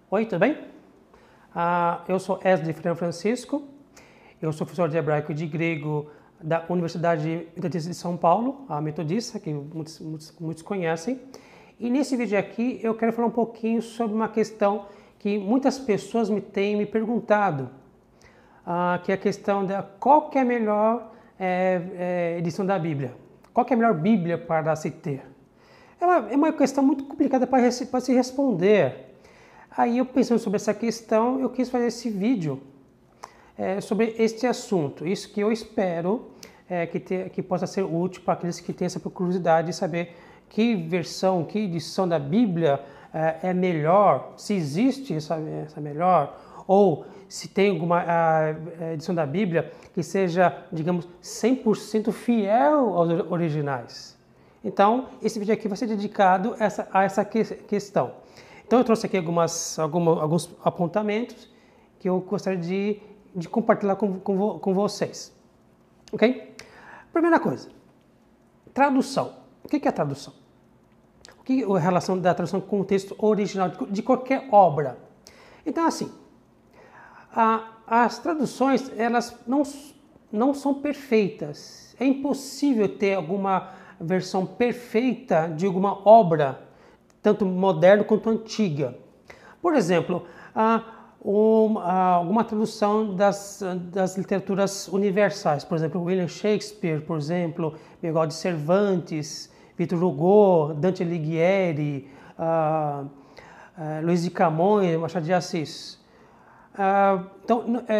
Oi, tudo bem? Eu sou Esdras Freire Francisco, eu sou professor de hebraico e de grego da Universidade Metodista de São Paulo, a Metodista, que muitos conhecem. E nesse vídeo aqui eu quero falar um pouquinho sobre uma questão que muitas pessoas me têm me perguntado, que é a questão da qual que é a melhor edição da Bíblia, qual que é a melhor Bíblia para se ter. É uma questão muito complicada para se responder. Aí eu pensando sobre essa questão, eu quis fazer esse vídeo sobre este assunto. Isso que eu espero que possa ser útil para aqueles que têm essa curiosidade de saber que versão, que edição da Bíblia é melhor, se existe essa melhor, ou se tem alguma edição da Bíblia que seja, digamos, 100% fiel aos originais. Então, esse vídeo aqui vai ser dedicado a essa questão. Então, eu trouxe aqui alguns apontamentos que eu gostaria de compartilhar com vocês. Ok? Primeira coisa, tradução. O que é tradução? O que é a relação da tradução com o texto original de qualquer obra? Então, assim, as traduções, elas não são perfeitas. É impossível ter alguma versão perfeita de alguma obra, tanto moderna quanto antiga. Por exemplo, alguma tradução das literaturas universais, por exemplo, William Shakespeare, por exemplo, Miguel de Cervantes, Victor Hugo, Dante Alighieri, Luís de Camões, Machado de Assis.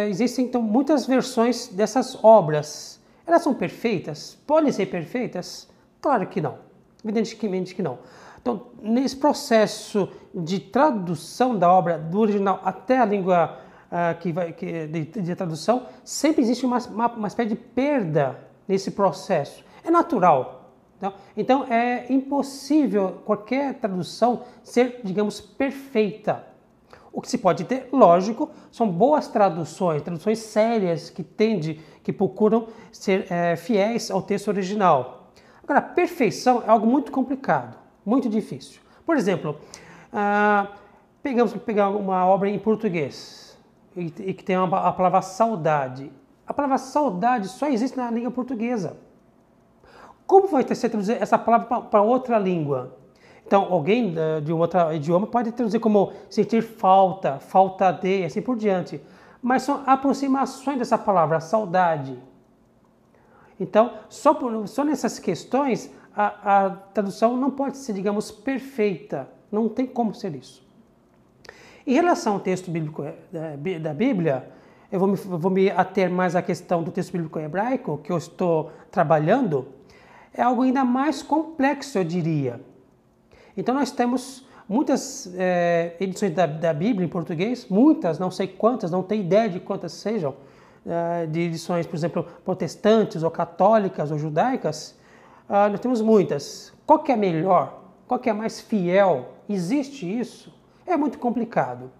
Existem muitas versões dessas obras. Elas são perfeitas? Podem ser perfeitas? Claro que não, evidentemente que não. Então, nesse processo de tradução da obra do original até a língua de tradução, sempre existe uma espécie de perda nesse processo. É natural. Tá? Então, é impossível qualquer tradução ser, digamos, perfeita. O que se pode ter, lógico, são boas traduções sérias que procuram ser fiéis ao texto original. Agora, perfeição é algo muito complicado, muito difícil. Por exemplo, pegar uma obra em português e que tem a palavra saudade. A palavra saudade só existe na língua portuguesa. Como vai ser traduzir essa palavra para outra língua? Então, alguém de um outro idioma pode traduzir como sentir falta, falta de, assim por diante. Mas são aproximações dessa palavra, saudade. Então, só nessas questões, a tradução não pode ser, digamos, perfeita. Não tem como ser isso. Em relação ao texto bíblico da Bíblia, eu vou me ater mais à questão do texto bíblico hebraico, que eu estou trabalhando. É algo ainda mais complexo, eu diria. Então, nós temos muitas edições da Bíblia em português, muitas, não sei quantas, não tenho ideia de quantas sejam, de edições, por exemplo, protestantes ou católicas ou judaicas, nós temos muitas. Qual que é melhor? Qual que é mais fiel? Existe isso? É muito complicado.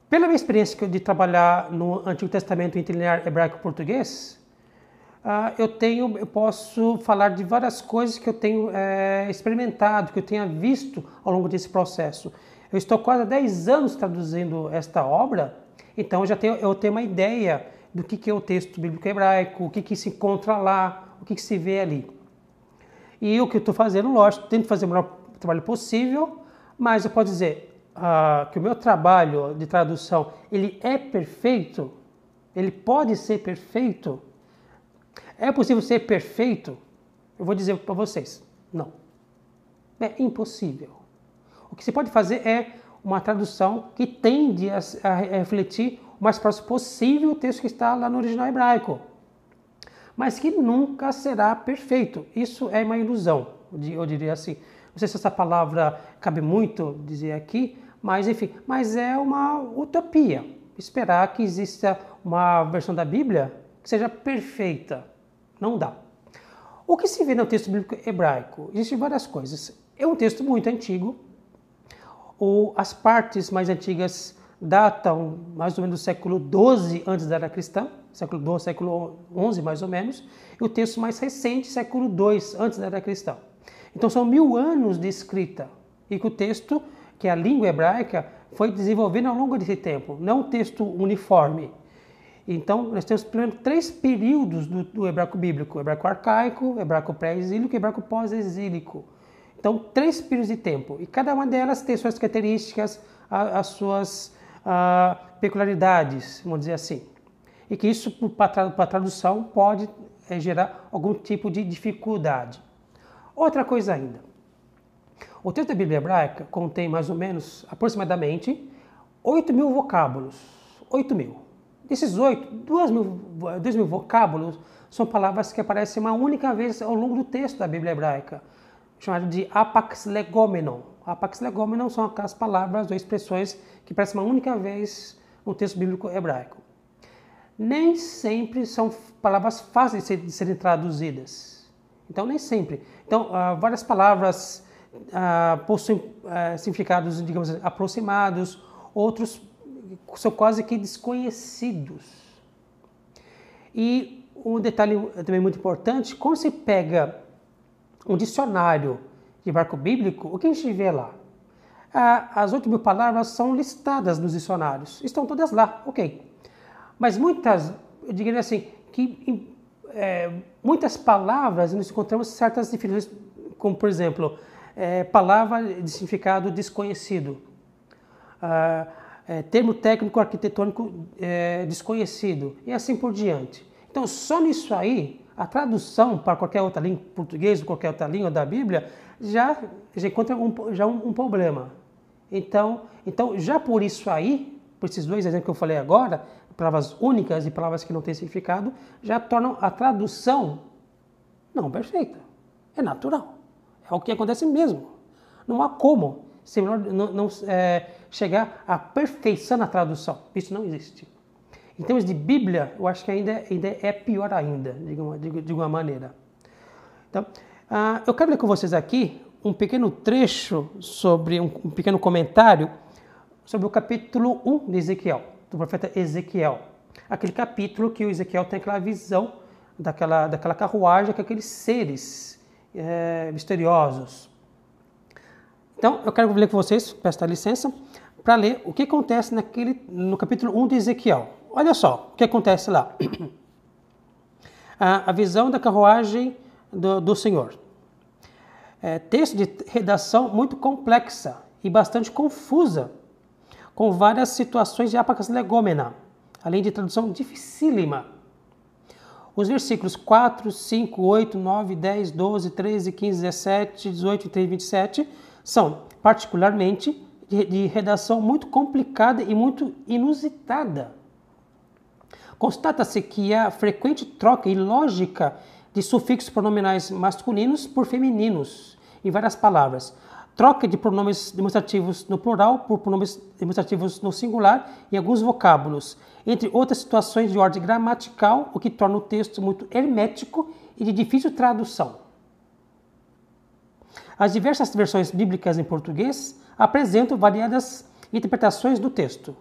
Pela minha experiência de trabalhar no Antigo Testamento interlinear hebraico-português, eu posso falar de várias coisas que eu tenho experimentado, que eu tenha visto ao longo desse processo. Eu estou quase há 10 anos traduzindo esta obra, então eu tenho uma ideia do que é o texto bíblico hebraico, o que se encontra lá, o que se vê ali. E o que eu estou fazendo, lógico, tento fazer o melhor trabalho possível, mas eu posso dizer que o meu trabalho de tradução, ele é perfeito? Ele pode ser perfeito? É possível ser perfeito? Eu vou dizer para vocês, não. É impossível. O que se pode fazer é uma tradução que tende a refletir o mais próximo possível o texto que está lá no original hebraico. Mas que nunca será perfeito. Isso é uma ilusão, eu diria assim. Não sei se essa palavra cabe muito dizer aqui, mas enfim, mas é uma utopia. Esperar que exista uma versão da Bíblia que seja perfeita. Não dá. O que se vê no texto bíblico hebraico? Existem várias coisas. É um texto muito antigo. As partes mais antigas datam mais ou menos do século XII antes da era cristã, século XII, século XI mais ou menos, e o texto mais recente, século II antes da era cristã. Então são 1000 anos de escrita, e que o texto, que é a língua hebraica, foi desenvolvendo ao longo desse tempo, não um texto uniforme. Então, nós temos pelo menos 3 períodos do hebraico bíblico: o hebraico arcaico, o hebraico pré-exílico e o hebraico pós-exílico. Então, 3 períodos de tempo. E cada uma delas tem suas características, as suas peculiaridades, vamos dizer assim. E que isso, para a tradução, pode gerar algum tipo de dificuldade. Outra coisa ainda. O texto da Bíblia hebraica contém mais ou menos, aproximadamente, 8.000 vocábulos. 8.000. Desses 2.000 vocábulos são palavras que aparecem uma única vez ao longo do texto da Bíblia hebraica, chamado de apax legomenon. Apax legomenon são aquelas palavras ou expressões que aparecem uma única vez no texto bíblico hebraico. Nem sempre são palavras fáceis de serem traduzidas. Então, nem sempre. Então, várias palavras possuem significados, digamos, aproximados, outros são quase que desconhecidos. E um detalhe também muito importante: quando se pega um dicionário de hebraico bíblico, o que a gente vê lá? As 8.000 palavras são listadas nos dicionários, estão todas lá, ok. Mas muitas, eu diria assim, que muitas palavras nós encontramos certas definições, como por exemplo, palavra de significado desconhecido, termo técnico arquitetônico desconhecido e assim por diante. Então, só nisso aí, a tradução para qualquer outra língua, português ou qualquer outra língua da Bíblia, já encontra um problema. Então, já por isso aí, por esses 2 exemplos que eu falei agora, palavras únicas e palavras que não têm significado, já tornam a tradução não perfeita. É natural. É o que acontece mesmo. Não há como não chegar à perfeição na tradução. Isso não existe. Em termos de Bíblia, eu acho que ainda é pior ainda, de uma maneira. Então, eu quero ler com vocês aqui um pequeno trecho sobre um pequeno comentário sobre o capítulo 1 de Ezequiel, do profeta Ezequiel. Aquele capítulo que o Ezequiel tem aquela visão daquela carruagem, com aqueles seres misteriosos. Então, eu quero ler com vocês, peço a licença, para ler o que acontece no capítulo 1 de Ezequiel. Olha só o que acontece lá. A visão da carruagem do Senhor. Texto de redação muito complexa e bastante confusa, com várias situações de apax legomena, além de tradução dificílima. Os versículos 4, 5, 8, 9, 10, 12, 13, 15, 17, 18, 23 e 27 são particularmente de redação muito complicada e muito inusitada. Constata-se que há frequente troca ilógica de sufixos pronominais masculinos por femininos em várias palavras. Troca de pronomes demonstrativos no plural por pronomes demonstrativos no singular em alguns vocábulos, entre outras situações de ordem gramatical, o que torna o texto muito hermético e de difícil tradução. As diversas versões bíblicas em português apresentam variadas interpretações do texto.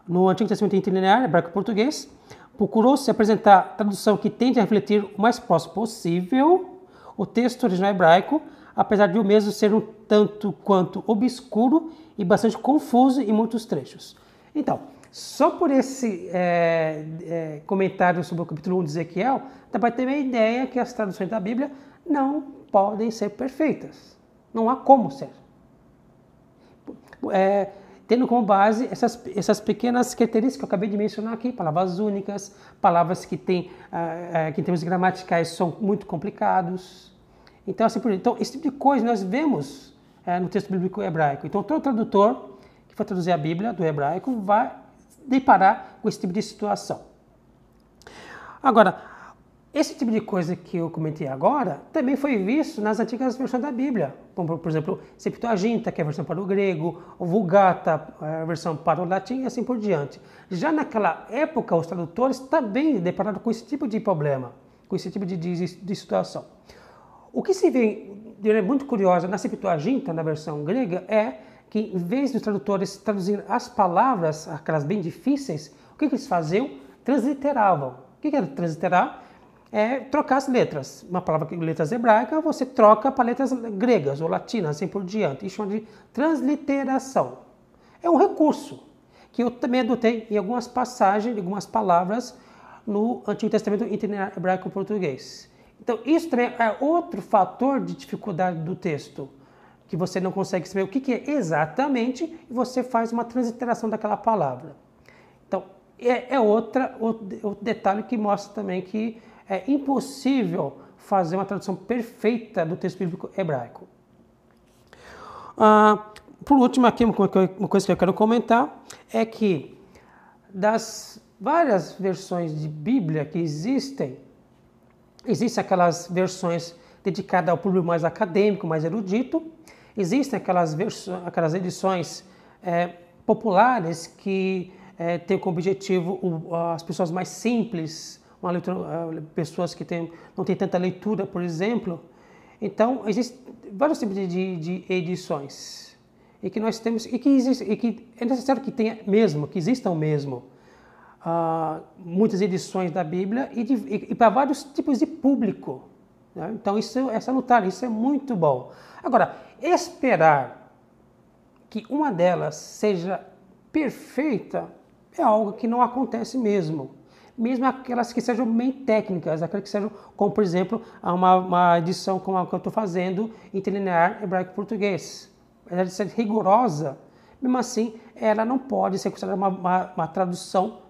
No Antigo Testamento interlinear, hebraico-português, procurou-se apresentar tradução que tende a refletir o mais próximo possível o texto original hebraico, apesar de o mesmo ser um tanto quanto obscuro e bastante confuso em muitos trechos. Então, só por esse comentário sobre o capítulo 1 de Ezequiel, dá para ter uma ideia que as traduções da Bíblia não podem ser perfeitas. Não há como ser. Tendo como base essas pequenas características que eu acabei de mencionar aqui, palavras únicas, palavras que em termos gramaticais são muito complicados. Então, assim por diante. Então, esse tipo de coisa nós vemos no texto bíblico hebraico. Então, todo tradutor que for traduzir a Bíblia do hebraico vai deparar com esse tipo de situação. Agora, esse tipo de coisa que eu comentei agora também foi visto nas antigas versões da Bíblia, como por exemplo, Septuaginta, que é a versão para o grego, o Vulgata, a versão para o latim e assim por diante. Já naquela época, os tradutores também depararam com esse tipo de problema, com esse tipo de situação. O que se vê de maneira muito curiosa na Septuaginta, na versão grega, é que em vez dos tradutores traduzirem as palavras, aquelas bem difíceis, o que eles faziam? Transliteravam. O que era transliterar? É trocar as letras. Uma palavra com letras hebraicas, você troca para letras gregas ou latinas, assim por diante. Isso chama de transliteração. É um recurso que eu também adotei em algumas passagens, em algumas palavras no Antigo Testamento interlinear hebraico-português. Então, isso também é outro fator de dificuldade do texto, que você não consegue saber o que é exatamente e você faz uma transliteração daquela palavra. Então, outro detalhe que mostra também que é impossível fazer uma tradução perfeita do texto bíblico hebraico. Por último, aqui uma coisa que eu quero comentar é que das várias versões de Bíblia que existem aquelas versões dedicadas ao público mais acadêmico, mais erudito, existem aquelas edições populares que têm como objetivo as pessoas mais simples, pessoas que não têm tanta leitura, por exemplo. Então, existem vários tipos de edições e que nós temos e que é necessário que tenha mesmo, que existam mesmo muitas edições da Bíblia e para vários tipos de público. Né? Então, isso é salutar, isso é muito bom. Agora, esperar que uma delas seja perfeita é algo que não acontece mesmo. Mesmo aquelas que sejam bem técnicas, aquelas que sejam, como por exemplo, uma edição como a que eu estou fazendo, interlinear hebraico-português. Apesar de ser rigorosa, mesmo assim, ela não pode ser considerada uma tradução,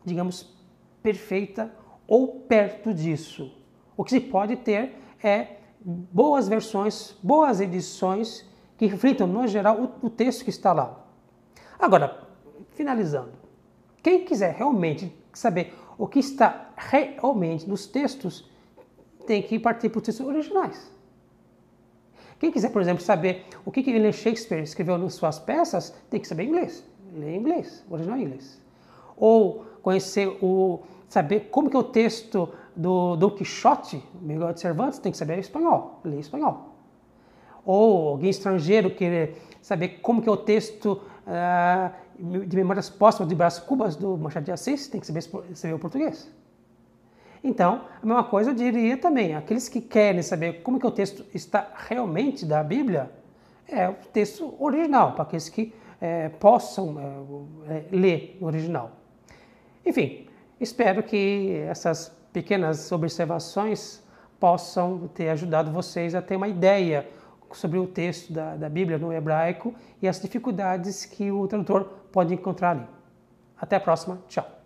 digamos, perfeita ou perto disso. O que se pode ter é boas versões, boas edições que reflitam, no geral, o texto que está lá. Agora, finalizando, quem quiser realmente saber o que está realmente nos textos, tem que partir para os textos originais. Quem quiser, por exemplo, saber o que William Shakespeare escreveu nas suas peças, tem que saber inglês. Ler inglês, original inglês. Ou conhecer saber como que é o texto do Don Quixote, Miguel de Cervantes, tem que saber espanhol, ler espanhol. Ou alguém estrangeiro querer saber como que é o texto de Memórias Póstumas de Brás Cubas, do Machado de Assis, tem que saber o português. Então, a mesma coisa eu diria também, aqueles que querem saber como que o texto está realmente da Bíblia, é o texto original, para aqueles que possam ler o original. Enfim, espero que essas pequenas observações possam ter ajudado vocês a ter uma ideia sobre o texto da Bíblia no hebraico e as dificuldades que o tradutor pode encontrar ali. Até a próxima, tchau!